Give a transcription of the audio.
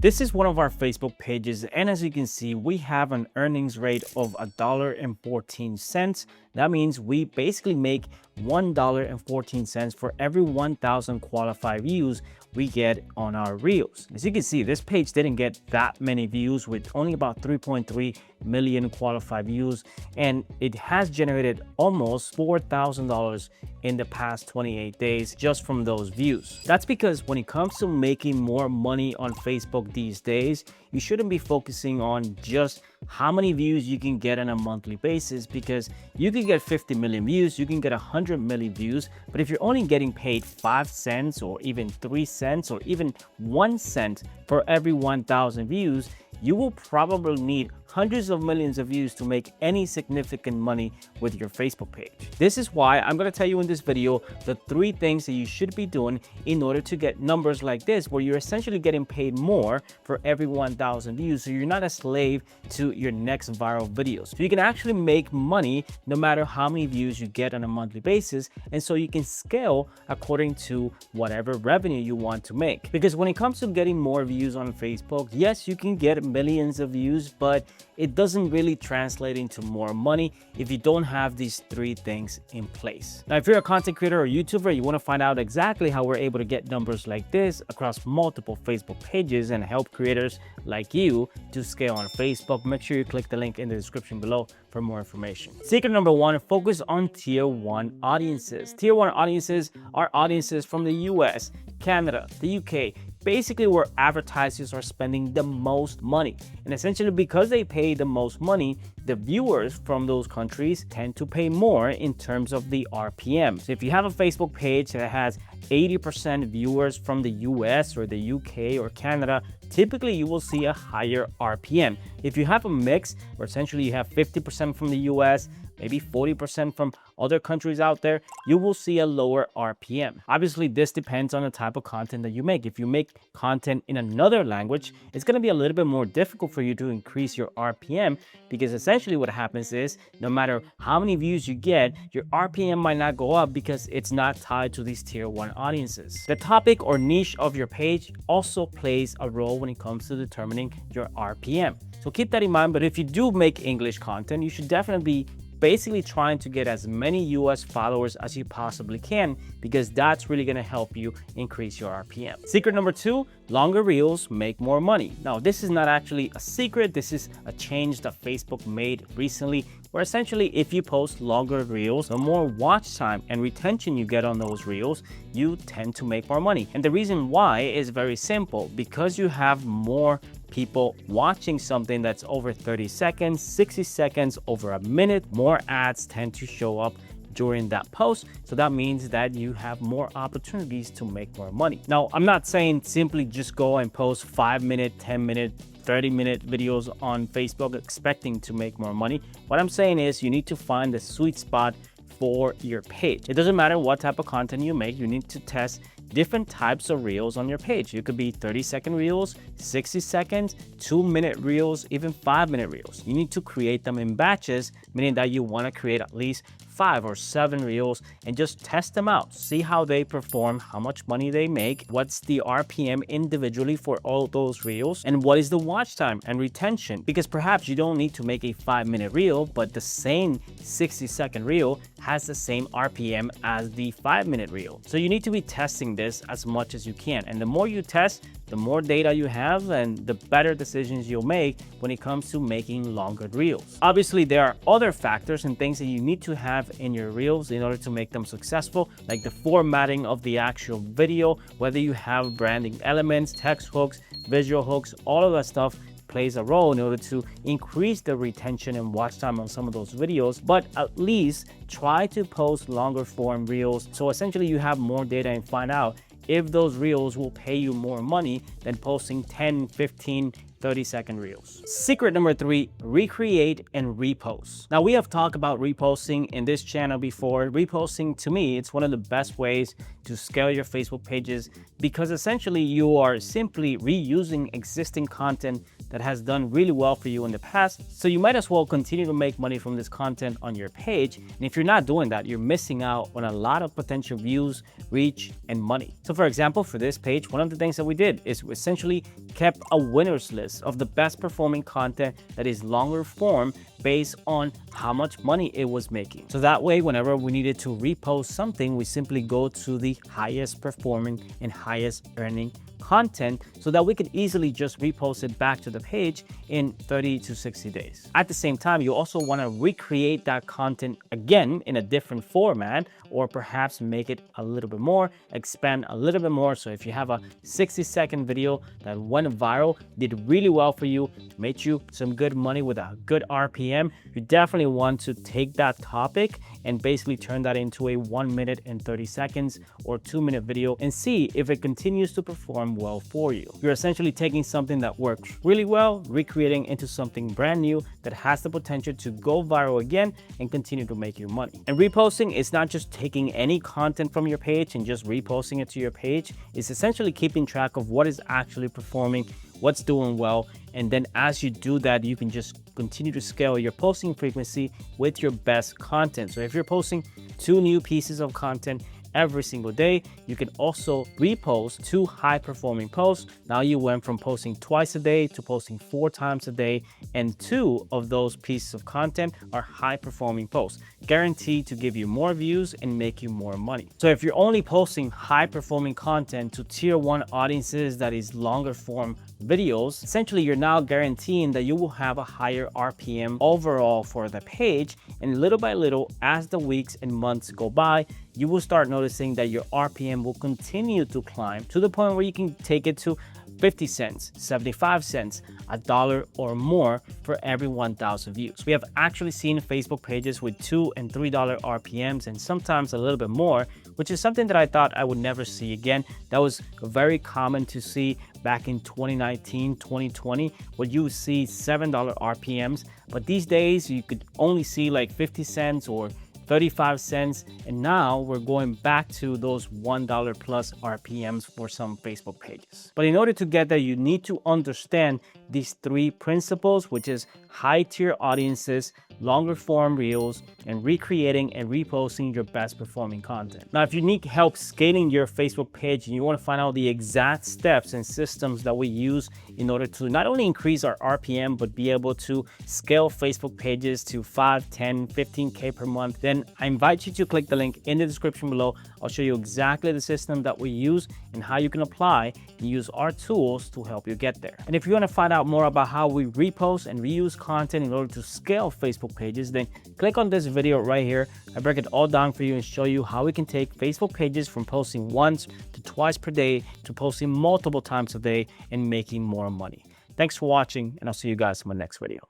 This is one of our Facebook pages, and as you can see, we have an earnings rate of $1.14. That means we basically make $1.14 for every 1,000 qualified views we get on our reels. As you can see, this page didn't get that many views with only about 3.3 million qualified views, and it has generated almost $4,000 in the past 28 days just from those views. That's because when it comes to making more money on Facebook these days, you shouldn't be focusing on just how many views you can get on a monthly basis, because you can get 50 million views, you can get 100 million views, but if you're only getting paid 5 cents or even 3 cents or even 1 cent for every 1,000 views, you will probably need hundreds of millions of views to make any significant money with your Facebook page. This is why I'm going to tell you in this video the 3 things that you should be doing in order to get numbers like this, where you're essentially getting paid more for every 1,000 views, so you're not a slave to your next viral videos. So you can actually make money no matter how many views you get on a monthly basis, and so you can scale according to whatever revenue you want to make. Because when it comes to getting more views on Facebook, yes, you can get millions of views, but it doesn't really translate into more money if you don't have these 3 things in place. Now, if you're a content creator or YouTuber, you want to find out exactly how we're able to get numbers like this across multiple Facebook pages and help creators like you to scale on Facebook, make sure you click the link in the description below for more information. Secret number 1, focus on tier 1 audiences. Tier 1 audiences are audiences from the US, Canada, the UK, basically where advertisers are spending the most money. And essentially because they pay the most money, the viewers from those countries tend to pay more in terms of the RPM. So if you have a Facebook page that has 80% viewers from the US or the UK or Canada, typically you will see a higher RPM. If you have a mix where essentially you have 50% from the US, maybe 40% from other countries out there, you will see a lower RPM. Obviously, this depends on the type of content that you make. If you make content in another language, it's going to be a little bit more difficult for you to increase your RPM, because essentially what happens is no matter how many views you get, your RPM might not go up because it's not tied to these tier 1 audiences. The topic or niche of your page also plays a role when it comes to determining your RPM. So keep that in mind, but if you do make English content, you should definitely be basically trying to get as many US followers as you possibly can, because that's really going to help you increase your RPM. Secret number 2, longer reels make more money. Now, this is not actually a secret. This is a change that Facebook made recently, where essentially if you post longer reels, the more watch time and retention you get on those reels, you tend to make more money. And the reason why is very simple. Because you have more people watching something that's over 30 seconds, 60 seconds, over a minute, more ads tend to show up during that post. So that means that you have more opportunities to make more money. Now, I'm not saying simply just go and post 5-minute, 10-minute, 30-minute videos on Facebook expecting to make more money. What I'm saying is you need to find the sweet spot for your page. It doesn't matter what type of content you make, you need to test different types of reels on your page. It could be 30-second reels, 60 seconds, 2-minute reels, even 5-minute reels. You need to create them in batches, meaning that you want to create at least 5 or 7 reels and just test them out. See how they perform, how much money they make, what's the RPM individually for all those reels, and what is the watch time and retention. Because perhaps you don't need to make a 5-minute reel, but the same 60-second reel has the same RPM as the 5-minute reel. So you need to be testing this as much as you can. And the more you test, the more data you have and the better decisions you'll make when it comes to making longer reels. Obviously, there are other factors and things that you need to have in your reels in order to make them successful, like the formatting of the actual video, whether you have branding elements, text hooks, visual hooks, all of that stuff plays a role in order to increase the retention and watch time on some of those videos. But at least try to post longer form reels, so essentially you have more data and find out if those reels will pay you more money than posting 10, 15, 30-second reels. Secret number 3, recreate and repost. Now, we have talked about reposting in this channel before. Reposting, to me, it's one of the best ways to scale your Facebook pages, because essentially you are simply reusing existing content that has done really well for you in the past. So you might as well continue to make money from this content on your page. And if you're not doing that, you're missing out on a lot of potential views, reach, and money. So for example, for this page, one of the things that we did is we essentially kept a winners list of the best performing content that is longer form based on how much money it was making. So that way, whenever we needed to repost something, we simply go to the highest performing and highest earning content so that we could easily just repost it back to the page in 30 to 60 days. At the same time, you also want to recreate that content again in a different format, or perhaps make it a little bit more, expand a little bit more. So if you have a 60-second video that went viral, did really well for you, made you some good money with a good RPM, you definitely want to take that topic and basically turn that into a 1 minute and 30 seconds or 2-minute video and see if it continues to perform well for you. You're essentially taking something that works really well, recreating into something brand new that has the potential to go viral again and continue to make you money. And reposting is not just taking any content from your page and just reposting it to your page. It's essentially keeping track of what is actually performing, what's doing well, and then as you do that, you can just continue to scale your posting frequency with your best content. So if you're posting 2 new pieces of content every single day, you can also repost 2 high performing posts. Now you went from posting twice a day to posting 4 times a day, and 2 of those pieces of content are high performing posts, guaranteed to give you more views and make you more money. So if you're only posting high performing content to tier 1 audiences, that is longer form videos, essentially you're now guaranteeing that you will have a higher RPM overall for the page. And little by little, as the weeks and months go by, you will start noticing that your RPM will continue to climb to the point where you can take it to 50 cents, 75 cents, $1 or more for every 1,000 views. We have actually seen Facebook pages with $2 and $3 RPMs and sometimes a little bit more, which is something that I thought I would never see again. That was very common to see back in 2019, 2020, where you see $7 RPMs. But these days you could only see like 50 cents or 35 cents, and now we're going back to those $1 plus RPMs for some Facebook pages. But in order to get there, you need to understand these 3 principles, which is high tier audiences, longer form reels, and recreating and reposting your best performing content. Now, if you need help scaling your Facebook page and you want to find out the exact steps and systems that we use in order to not only increase our RPM, but be able to scale Facebook pages to 5, 10, 15K per month, then I invite you to click the link in the description below. I'll show you exactly the system that we use and how you can apply and use our tools to help you get there. And if you want to find out more about how we repost and reuse content in order to scale Facebook pages, then click on this video right here. I break it all down for you and show you how we can take Facebook pages from posting once to twice per day to posting multiple times a day and making more money. Thanks for watching, and I'll see you guys in my next video.